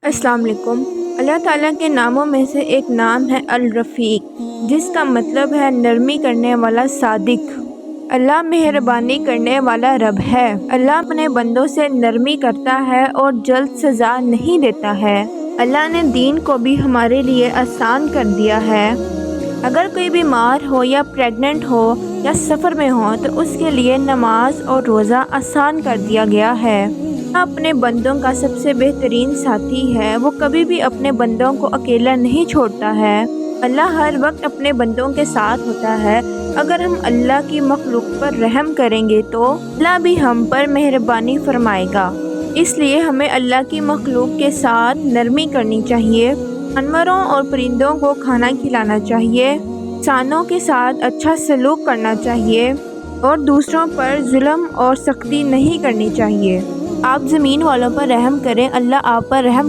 السلام علیکم۔ اللہ تعالیٰ کے ناموں میں سے ایک نام ہے الرفیق، جس کا مطلب ہے نرمی کرنے والا صادق۔ اللہ مہربانی کرنے والا رب ہے۔ اللہ اپنے بندوں سے نرمی کرتا ہے اور جلد سزا نہیں دیتا ہے۔ اللہ نے دین کو بھی ہمارے لیے آسان کر دیا ہے۔ اگر کوئی بیمار ہو یا پریگننٹ ہو یا سفر میں ہو تو اس کے لیے نماز اور روزہ آسان کر دیا گیا ہے۔ اپنے بندوں کا سب سے بہترین ساتھی ہے۔ وہ کبھی بھی اپنے بندوں کو اکیلا نہیں چھوڑتا ہے۔ اللہ ہر وقت اپنے بندوں کے ساتھ ہوتا ہے۔ اگر ہم اللہ کی مخلوق پر رحم کریں گے تو اللہ بھی ہم پر مہربانی فرمائے گا۔ اس لیے ہمیں اللہ کی مخلوق کے ساتھ نرمی کرنی چاہیے۔ جانوروں اور پرندوں کو کھانا کھلانا چاہیے، انسانوں کے ساتھ اچھا سلوک کرنا چاہیے اور دوسروں پر ظلم اور سختی نہیں کرنی چاہیے۔ آپ زمین والوں پر رحم کریں، اللہ آپ پر رحم